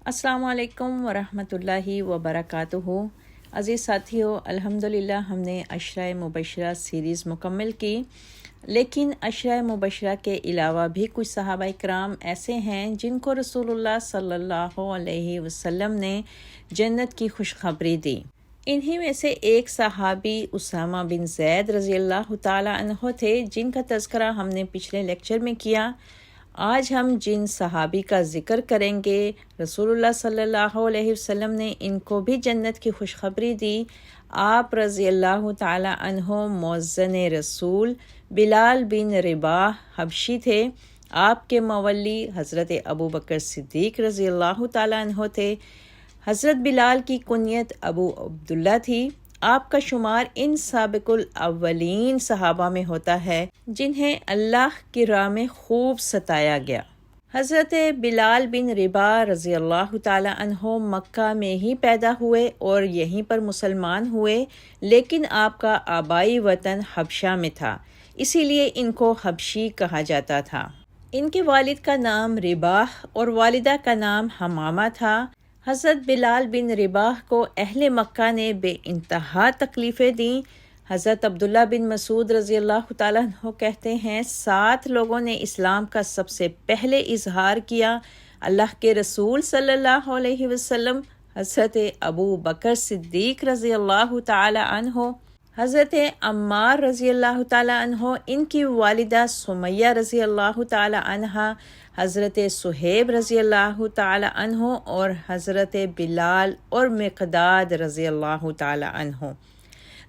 السلام علیکم ورحمۃ اللہ وبرکاتہ۔ عزیز ساتھیو، الحمدللہ ہم نے عشرہ مبشرہ سیریز مکمل کی، لیکن عشرہ مبشرہ کے علاوہ بھی کچھ صحابہ کرام ایسے ہیں جن کو رسول اللہ صلی اللہ علیہ وسلم نے جنت کی خوشخبری دی۔ انہی میں سے ایک صحابی اسامہ بن زید رضی اللہ تعالیٰ عنہ تھے، جن کا تذکرہ ہم نے پچھلے لیکچر میں کیا۔ آج ہم جن صحابی کا ذکر کریں گے، رسول اللہ صلی اللہ علیہ وسلم نے ان کو بھی جنت کی خوشخبری دی۔ آپ رضی اللہ تعالیٰ عنہ مؤذن رسول بلال بن رباح حبشی تھے۔ آپ کے مولی حضرت ابوبکر صدیق رضی اللہ تعالیٰ عنہ تھے۔ حضرت بلال کی کنیت ابو عبداللہ تھی۔ آپ کا شمار ان سابق الاولین صحابہ میں ہوتا ہے جنہیں اللہ کی راہ میں خوب ستایا گیا۔ حضرت بلال بن رباح رضی اللہ تعالیٰ عنہ مکہ میں ہی پیدا ہوئے اور یہیں پر مسلمان ہوئے، لیکن آپ کا آبائی وطن حبشہ میں تھا، اسی لیے ان کو حبشی کہا جاتا تھا۔ ان کے والد کا نام رباح اور والدہ کا نام حمامہ تھا۔ حضرت بلال بن رباح کو اہل مکہ نے بے انتہا تکلیفیں دیں۔ حضرت عبداللہ بن مسعود رضی اللہ تعالیٰ عنہ کہتے ہیں 7 لوگوں نے اسلام کا سب سے پہلے اظہار کیا۔ اللہ کے رسول صلی اللہ علیہ وسلم، حضرت ابو بکر صدیق رضی اللہ تعالیٰ عنہ، حضرت عمار رضی اللہ تعالیٰ عنہ، ان کی والدہ سمیہ رضی اللہ تعالیٰ عنہ، حضرت صہیب رضی اللہ تعالیٰ عنہ اور حضرت بلال اور مقداد رضی اللہ تعالیٰ عنہ۔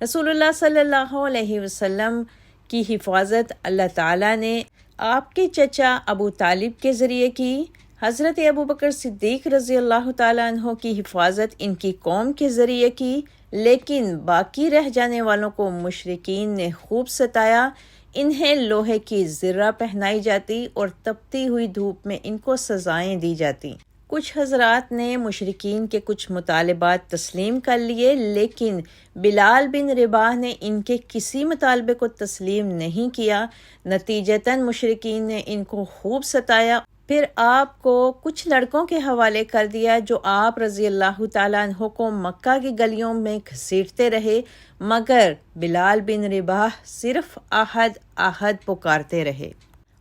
رسول اللہ صلی اللہ علیہ وسلم کی حفاظت اللہ تعالیٰ نے آپ کے چچا ابو طالب کے ذریعے کی۔ حضرت ابوبکر صدیق رضی اللہ تعالیٰ عنہ کی حفاظت ان کی قوم کے ذریعے کی، لیکن باقی رہ جانے والوں کو مشرکین نے خوب ستایا۔ انہیں لوہے کی زرہ پہنائی جاتی اور تپتی ہوئی دھوپ میں ان کو سزائیں دی جاتی۔ کچھ حضرات نے مشرکین کے کچھ مطالبات تسلیم کر لیے، لیکن بلال بن رباح نے ان کے کسی مطالبے کو تسلیم نہیں کیا۔ نتیجتاً مشرکین نے ان کو خوب ستایا، پھر آپ کو کچھ لڑکوں کے حوالے کر دیا جو آپ رضی اللہ تعالیٰ عنہ کو مکہ کی گلیوں میں گھسیٹتے رہے، مگر بلال بن رباح صرف احد احد پکارتے رہے۔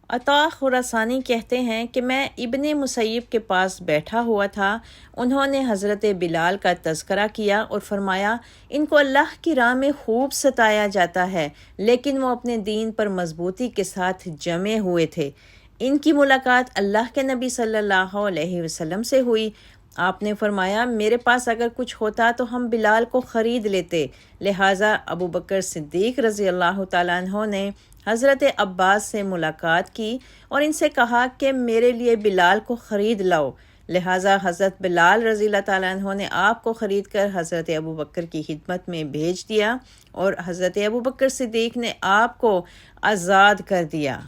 عطا خراسانی کہتے ہیں کہ میں ابن مسیب کے پاس بیٹھا ہوا تھا، انہوں نے حضرت بلال کا تذکرہ کیا اور فرمایا ان کو اللہ کی راہ میں خوب ستایا جاتا ہے، لیکن وہ اپنے دین پر مضبوطی کے ساتھ جمے ہوئے تھے۔ ان کی ملاقات اللہ کے نبی صلی اللہ علیہ وسلم سے ہوئی۔ آپ نے فرمایا میرے پاس اگر کچھ ہوتا تو ہم بلال کو خرید لیتے، لہٰذا ابوبکر صدیق رضی اللہ تعالیٰ عنہ نے حضرت عباس سے ملاقات کی اور ان سے کہا کہ میرے لیے بلال کو خرید لاؤ، لہٰذا حضرت بلال رضی اللہ تعالیٰ عنہ نے آپ کو خرید کر حضرت ابوبکر کی خدمت میں بھیج دیا اور حضرت ابوبکر صدیق نے آپ کو آزاد کر دیا۔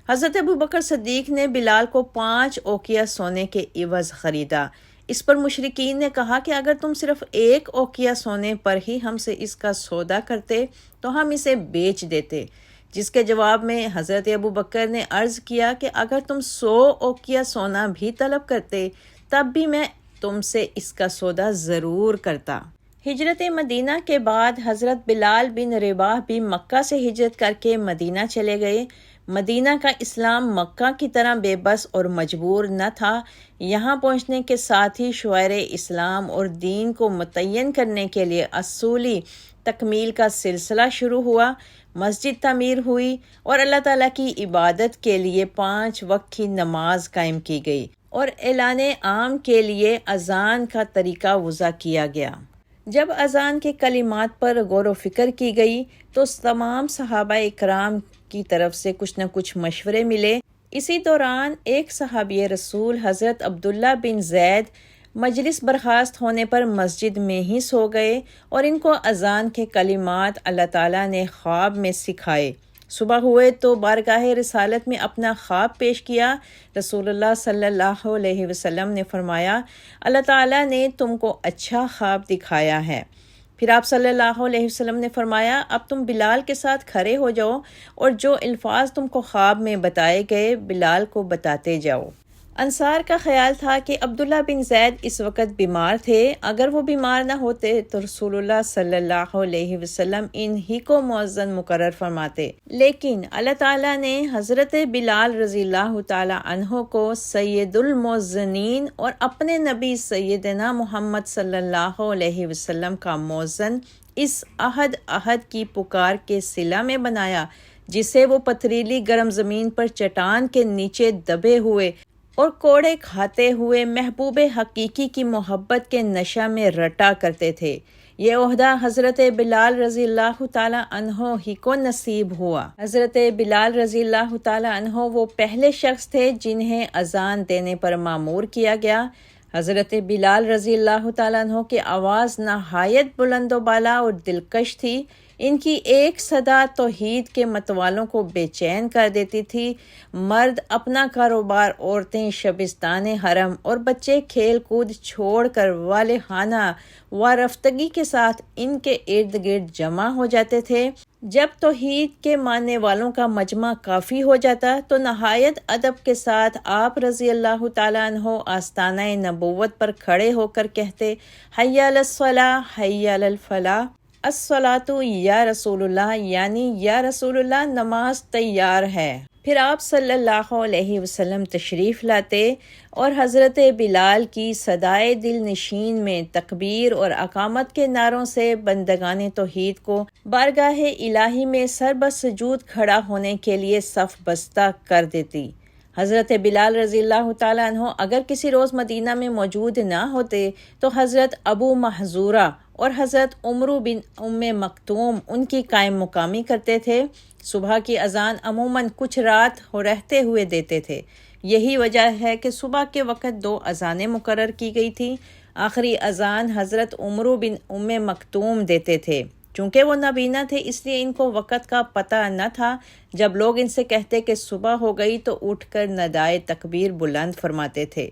حضرت ابوبکر صدیق نے بلال کو 5 اوقیہ سونے کے عوض خریدا۔ اس پر مشرکین نے کہا کہ اگر تم صرف 1 اوقیہ سونے پر ہی ہم سے اس کا سودا کرتے تو ہم اسے بیچ دیتے، جس کے جواب میں حضرت ابوبکر نے عرض کیا کہ اگر تم 100 اوقیہ سونا بھی طلب کرتے تب بھی میں تم سے اس کا سودا ضرور کرتا۔ ہجرت مدینہ کے بعد حضرت بلال بن رباح بھی مکہ سے ہجرت کر کے مدینہ چلے گئے۔ مدینہ کا اسلام مکہ کی طرح بے بس اور مجبور نہ تھا۔ یہاں پہنچنے کے ساتھ ہی شعائر اسلام اور دین کو متعین کرنے کے لیے اصولی تکمیل کا سلسلہ شروع ہوا، مسجد تعمیر ہوئی اور اللہ تعالیٰ کی عبادت کے لیے 5 وقت کی نماز قائم کی گئی اور اعلان عام کے لیے اذان کا طریقہ وضع کیا گیا۔ جب اذان کے کلمات پر غور و فکر کی گئی تو تمام صحابہ اکرام کی طرف سے کچھ نہ کچھ مشورے ملے۔ اسی دوران ایک صحابی رسول حضرت عبداللہ بن زید مجلس برخاست ہونے پر مسجد میں ہی سو گئے اور ان کو اذان کے کلمات اللہ تعالیٰ نے خواب میں سکھائے۔ صبح ہوئے تو بارگاہ رسالت میں اپنا خواب پیش کیا۔ رسول اللہ صلی اللہ علیہ وسلم نے فرمایا اللہ تعالیٰ نے تم کو اچھا خواب دکھایا ہے۔ پھر آپ صلی اللہ علیہ وسلم نے فرمایا اب تم بلال کے ساتھ کھڑے ہو جاؤ اور جو الفاظ تم کو خواب میں بتائے گئے بلال کو بتاتے جاؤ۔ انصار کا خیال تھا کہ عبداللہ بن زید اس وقت بیمار تھے، اگر وہ بیمار نہ ہوتے تو رسول اللہ صلی اللہ علیہ وسلم انہی کو مؤذن مقرر فرماتے، لیکن اللہ تعالیٰ نے حضرت بلال رضی اللہ تعالیٰ عنہ کو سید المؤذنین اور اپنے نبی سیدنا محمد صلی اللہ علیہ وسلم کا مؤذن اس عہد کی پکار کے صلہ میں بنایا، جسے وہ پتھریلی گرم زمین پر چٹان کے نیچے دبے ہوئے اور کوڑے کھاتے ہوئے محبوب حقیقی کی محبت کے نشہ میں رٹا کرتے تھے۔ یہ عہدہ حضرت بلال رضی اللہ تعالیٰ عنہ ہی کو نصیب ہوا۔ حضرت بلال رضی اللہ تعالیٰ عنہ وہ پہلے شخص تھے جنہیں اذان دینے پر مامور کیا گیا۔ حضرت بلال رضی اللہ تعالیٰ عنہ کی آواز نہایت بلند و بالا اور دلکش تھی۔ ان کی ایک صدا توحید کے متوالوں کو بے چین کر دیتی تھی۔ مرد اپنا کاروبار، عورتیں شبستان حرم اور بچے کھیل کود چھوڑ کر والہانہ وارفتگی کے ساتھ ان کے ارد گرد جمع ہو جاتے تھے۔ جب توحید کے ماننے والوں کا مجمع کافی ہو جاتا تو نہایت ادب کے ساتھ آپ رضی اللہ تعالیٰ عنہ آستانہ نبوت پر کھڑے ہو کر کہتے، حی علی الصلاۃ حی علی الفلاح، الصلاۃ یا رسول اللہ، یعنی یا رسول اللہ نماز تیار ہے۔ پھر آپ صلی اللہ علیہ وسلم تشریف لاتے اور حضرت بلال کی صدائے دل نشین میں تکبیر اور اقامت کے نعروں سے بندگان توحید کو بارگاہ الہی میں سر بسجود کھڑا ہونے کے لیے صف بستہ کر دیتی۔ حضرت بلال رضی اللہ تعالیٰ عنہ اگر کسی روز مدینہ میں موجود نہ ہوتے تو حضرت ابو محذورہ اور حضرت عمرو بن ام مکتوم ان کی قائم مقامی کرتے تھے۔ صبح کی اذان عموماً کچھ رات رہتے ہوئے دیتے تھے۔ یہی وجہ ہے کہ صبح کے وقت 2 اذانیں مقرر کی گئی تھی۔ آخری اذان حضرت عمرو بن ام مکتوم دیتے تھے۔ چونکہ وہ نابینا تھے اس لیے ان کو وقت کا پتہ نہ تھا۔ جب لوگ ان سے کہتے کہ صبح ہو گئی تو اٹھ کر ندائے تکبیر بلند فرماتے تھے۔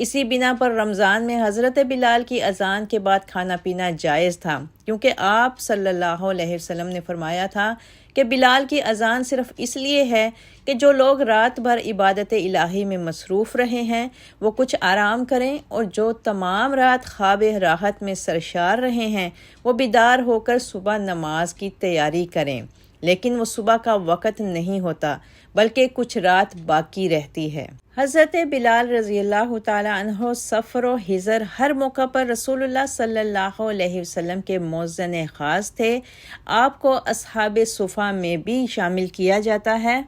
اسی بنا پر رمضان میں حضرت بلال کی اذان کے بعد کھانا پینا جائز تھا، کیونکہ آپ صلی اللہ علیہ وسلم نے فرمایا تھا کہ بلال کی اذان صرف اس لیے ہے کہ جو لوگ رات بھر عبادت الہی میں مصروف رہے ہیں وہ کچھ آرام کریں، اور جو تمام رات خواب راحت میں سرشار رہے ہیں وہ بیدار ہو کر صبح نماز کی تیاری کریں۔ لیکن وہ صبح کا وقت نہیں ہوتا بلکہ کچھ رات باقی رہتی ہے۔ حضرت بلال رضی اللہ تعالیٰ عنہ سفر و حضر ہر موقع پر رسول اللہ صلی اللہ علیہ وسلم کے مؤذن خاص تھے۔ آپ کو اصحاب صفہ میں بھی شامل کیا جاتا ہے۔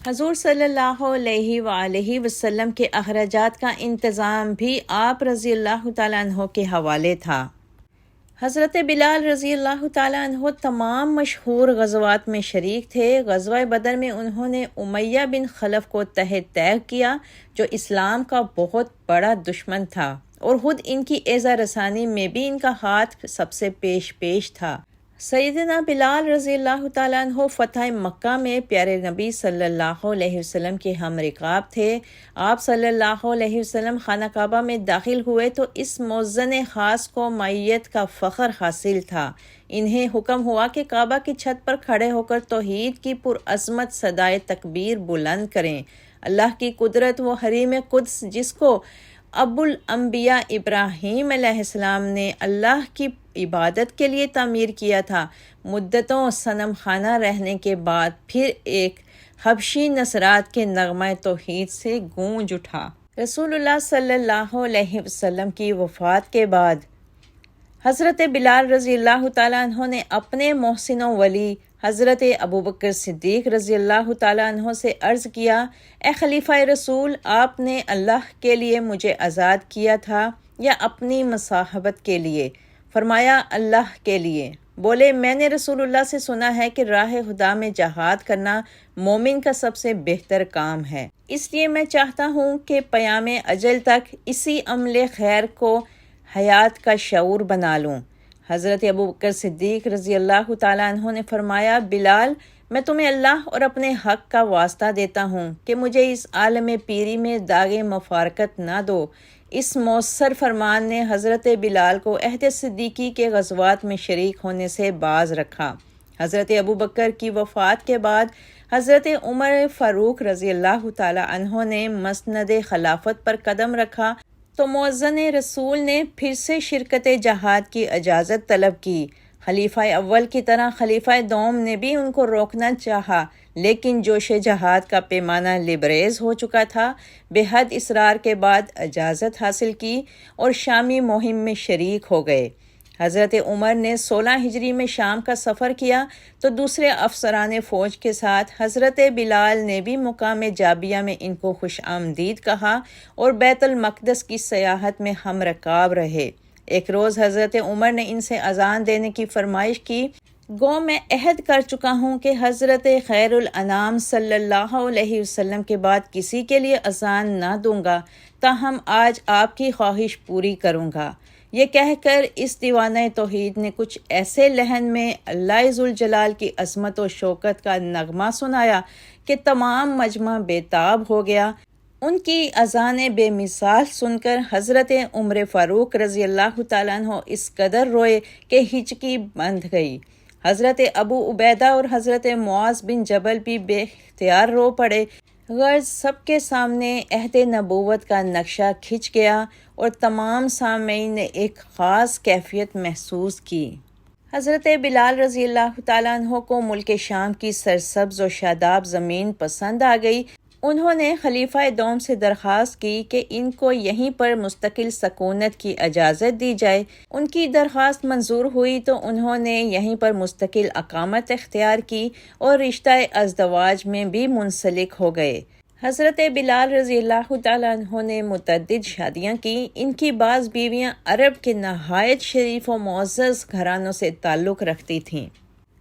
حضور صلی اللہ علیہ وآلہ وسلم کے اخراجات کا انتظام بھی آپ رضی اللہ تعالیٰ عنہ کے حوالے تھا۔ حضرت بلال رضی اللہ تعالیٰ عنہ تمام مشہور غزوات میں شریک تھے۔ غزوہ بدر میں انہوں نے امیہ بن خلف کو تحت طیب کیا، جو اسلام کا بہت بڑا دشمن تھا، اور خود ان کی ایذا رسانی میں بھی ان کا ہاتھ سب سے پیش تھا۔ سیدنا بلال رضی اللہ تعالیٰ عنہ فتح مکہ میں پیارے نبی صلی اللہ علیہ وسلم کے ہم رکاب تھے۔ آپ صلی اللہ علیہ وسلم خانہ کعبہ میں داخل ہوئے تو اس مؤذن خاص کو معیت کا فخر حاصل تھا۔ انہیں حکم ہوا کہ کعبہ کی چھت پر کھڑے ہو کر توحید کی پرعظمت صدائے تکبیر بلند کریں۔ اللہ کی قدرت وہ حریم قدس جس کو ابو الانبیاء ابراہیم علیہ السلام نے اللہ کی عبادت کے لیے تعمیر کیا تھا، مدتوں صنم خانہ رہنے کے بعد پھر ایک حبشی نصرات کے نغمہ توحید سے گونج اٹھا۔ رسول اللہ صلی اللہ علیہ وسلم کی وفات کے بعد حضرت بلال رضی اللہ تعالیٰ عنہ نے اپنے محسن و ولی حضرت ابوبکر صدیق رضی اللہ تعالیٰ عنہ سے عرض کیا، اے خلیفہ رسول، آپ نے اللہ کے لیے مجھے آزاد کیا تھا یا اپنی مصاحبت کے لیے؟ فرمایا، اللہ کے لیے۔ بولے، میں نے رسول اللہ سے سنا ہے کہ راہ خدا میں جہاد کرنا مومن کا سب سے بہتر کام ہے، اس لیے میں چاہتا ہوں کہ پیام اجل تک اسی عمل خیر کو حیات کا شعور بنا لوں۔ حضرت ابوبکر صدیق رضی اللہ تعالیٰ عنہ نے فرمایا، بلال، میں تمہیں اللہ اور اپنے حق کا واسطہ دیتا ہوں کہ مجھے اس عالم پیری میں داغ مفارقت نہ دو۔ اس مؤثر فرمان نے حضرت بلال کو عہد صدیقی کے غزوات میں شریک ہونے سے باز رکھا۔ حضرت ابوبکر کی وفات کے بعد حضرت عمر فاروق رضی اللہ تعالی عنہ نے مسند خلافت پر قدم رکھا تو مؤذن رسول نے پھر سے شرکت جہاد کی اجازت طلب کی۔ خلیفہ اول کی طرح خلیفہ دوم نے بھی ان کو روکنا چاہا، لیکن جوش جہاد کا پیمانہ لبریز ہو چکا تھا۔ بے حد اصرار کے بعد اجازت حاصل کی اور شامی مہم میں شریک ہو گئے۔ حضرت عمر نے 16 ہجری میں شام کا سفر کیا تو دوسرے افسران فوج کے ساتھ حضرت بلال نے بھی مقام جابیہ میں ان کو خوش آمدید کہا اور بیت المقدس کی سیاحت میں ہم رکاب رہے۔ ایک روز حضرت عمر نے ان سے اذان دینے کی فرمائش کی۔ گو میں عہد کر چکا ہوں کہ حضرت خیر الانام صلی اللہ علیہ وسلم کے بعد کسی کے لیے اذان نہ دوں گا، تاہم آج آپ کی خواہش پوری کروں گا۔ یہ کہہ کر اس دیوانہ توحید نے کچھ ایسے لحن میں اللہ ذوالجلال کی عظمت و شوکت کا نغمہ سنایا کہ تمام مجمع بیتاب ہو گیا۔ ان کی اذان بے مثال سن کر حضرت عمر فاروق رضی اللہ تعالیٰ عنہ اس قدر روئے کہ ہچکی بندھ گئی۔ حضرت ابو عبیدہ اور حضرت معاذ بن جبل بھی بے اختیار رو پڑے۔ غرض سب کے سامنے عہد نبوت کا نقشہ کھنچ گیا اور تمام سامعین نے ایک خاص کیفیت محسوس کی۔ حضرت بلال رضی اللہ تعالیٰ عنہ کو ملک شام کی سرسبز و شاداب زمین پسند آ گئی۔ انہوں نے خلیفہ دوم سے درخواست کی کہ ان کو یہیں پر مستقل سکونت کی اجازت دی جائے۔ ان کی درخواست منظور ہوئی تو انہوں نے یہیں پر مستقل اقامت اختیار کی اور رشتہ ازدواج میں بھی منسلک ہو گئے۔ حضرت بلال رضی اللہ تعالیٰ عنہ نے متعدد شادیاں کی۔ ان کی بعض بیویاں عرب کے نہایت شریف و معزز گھرانوں سے تعلق رکھتی تھیں۔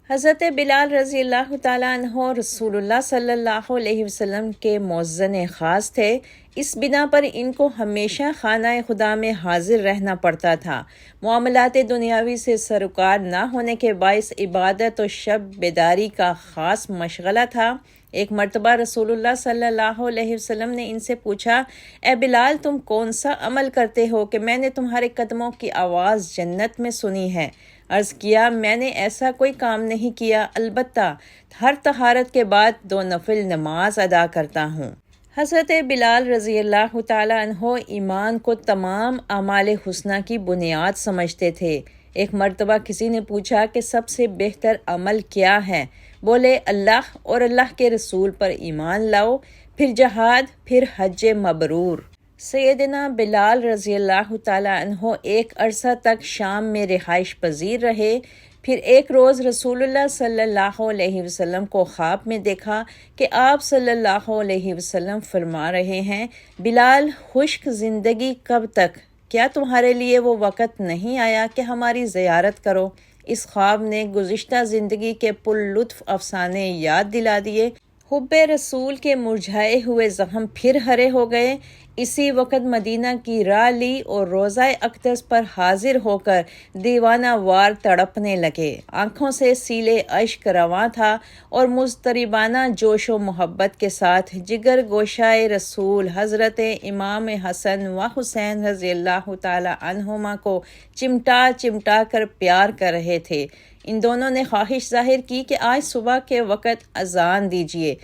حضرت بلال رضی اللہ تعالیٰ عنہ رسول اللہ صلی اللہ علیہ وسلم کے مؤذن خاص تھے۔ اس بنا پر ان کو ہمیشہ خانہ خدا میں حاضر رہنا پڑتا تھا۔ معاملات دنیاوی سے سروکار نہ ہونے کے باعث عبادت و شب بیداری کا خاص مشغلہ تھا۔ ایک مرتبہ رسول اللہ صلی اللہ علیہ وسلم نے ان سے پوچھا، اے بلال، تم کون سا عمل کرتے ہو کہ میں نے تمہارے قدموں کی آواز جنت میں سنی ہے؟ عرض کیا، میں نے ایسا کوئی کام نہیں کیا، البتہ ہر طہارت کے بعد 2 نفل نماز ادا کرتا ہوں۔ حضرت بلال رضی اللہ تعالیٰ عنہ ایمان کو تمام اعمال حسنہ کی بنیاد سمجھتے تھے۔ ایک مرتبہ کسی نے پوچھا کہ سب سے بہتر عمل کیا ہے؟ بولے، اللہ اور اللہ کے رسول پر ایمان لاؤ، پھر جہاد، پھر حج مبرور۔ سیدنا بلال رضی اللہ تعالیٰ عنہ ایک عرصہ تک شام میں رہائش پذیر رہے۔ پھر ایک روز رسول اللہ صلی اللہ علیہ وسلم کو خواب میں دیکھا کہ آپ صلی اللہ علیہ وسلم فرما رہے ہیں، بلال، خشک زندگی کب تک؟ کیا تمہارے لیے وہ وقت نہیں آیا کہ ہماری زیارت کرو؟ اس خواب نے گزشتہ زندگی کے پر لطف افسانے یاد دلا دیے۔ حب رسول کے مرجھائے ہوئے زخم پھر ہرے ہو گئے۔ اسی وقت مدینہ کی راہ لی اور روضہ اقدس پر حاضر ہو کر دیوانہ وار تڑپنے لگے۔ آنکھوں سے سیلے اشک رواں تھا اور مضطربانہ جوش و محبت کے ساتھ جگر گوشائے رسول حضرت امام حسن و حسین رضی اللہ تعالی عنہما کو چمٹا چمٹا کر پیار کر رہے تھے۔ ان دونوں نے خواہش ظاہر کی کہ آج صبح کے وقت اذان دیجیے۔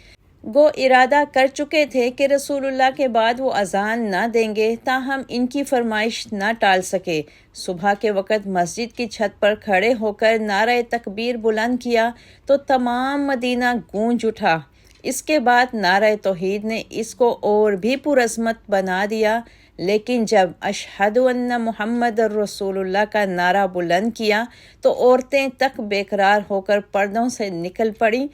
گو ارادہ کر چکے تھے کہ رسول اللہ کے بعد وہ اذان نہ دیں گے، تاہم ان کی فرمائش نہ ٹال سکے۔ صبح کے وقت مسجد کی چھت پر کھڑے ہو کر نعرہ تکبیر بلند کیا تو تمام مدینہ گونج اٹھا۔ اس کے بعد نعرہ توحید نے اس کو اور بھی پرعظمت بنا دیا۔ لیکن جب اشہد ان محمد الرسول اللہ کا نعرہ بلند کیا تو عورتیں تک بے قرار ہو کر پردوں سے نکل پڑیں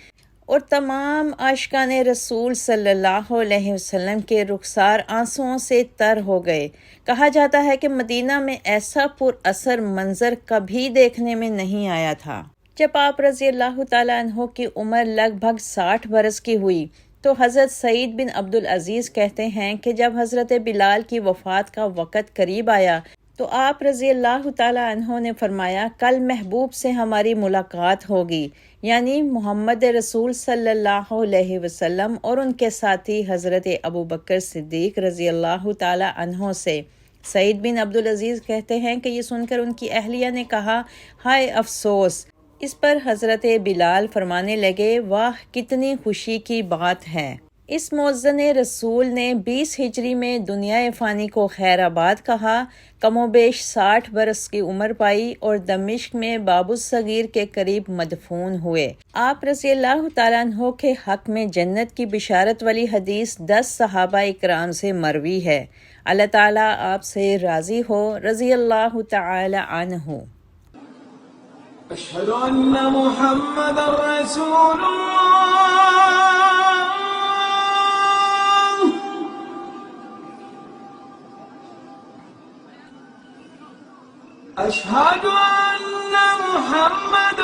اور تمام عاشقان رسول صلی اللہ علیہ وسلم کے رخسار آنسوؤں سے تر ہو گئے۔ کہا جاتا ہے کہ مدینہ میں ایسا پر اثر منظر کبھی دیکھنے میں نہیں آیا تھا۔ جب آپ رضی اللہ تعالیٰ عنہ کی عمر لگ بھگ 60 برس کی ہوئی تو حضرت سعید بن عبدالعزیز کہتے ہیں کہ جب حضرت بلال کی وفات کا وقت قریب آیا تو آپ رضی اللہ تعالیٰ عنہ نے فرمایا، کل محبوب سے ہماری ملاقات ہوگی، یعنی محمد رسول صلی اللہ علیہ وسلم اور ان کے ساتھی حضرت ابو بکر صدیق رضی اللہ تعالیٰ عنہ سے۔ سعید بن عبدالعزیز کہتے ہیں کہ یہ سن کر ان کی اہلیہ نے کہا، ہائے افسوس، اس پر حضرت بلال فرمانے لگے، واہ کتنی خوشی کی بات ہے! اس مؤذن رسول نے 20 ہجری میں دنیا فانی کو خیر آباد کہا، کم و بیش 60 برس کی عمر پائی اور دمشق میں باب الصغیر کے قریب مدفون ہوئے۔ آپ رضی اللہ تعالیٰ عنہ کے حق میں جنت کی بشارت والی حدیث 10 صحابہ اکرام سے مروی ہے۔ اللہ تعالیٰ آپ سے راضی ہو، رضی اللہ تعالی عنہ۔ اشہد ان محمد رسول اللہ، اشہد ان محمد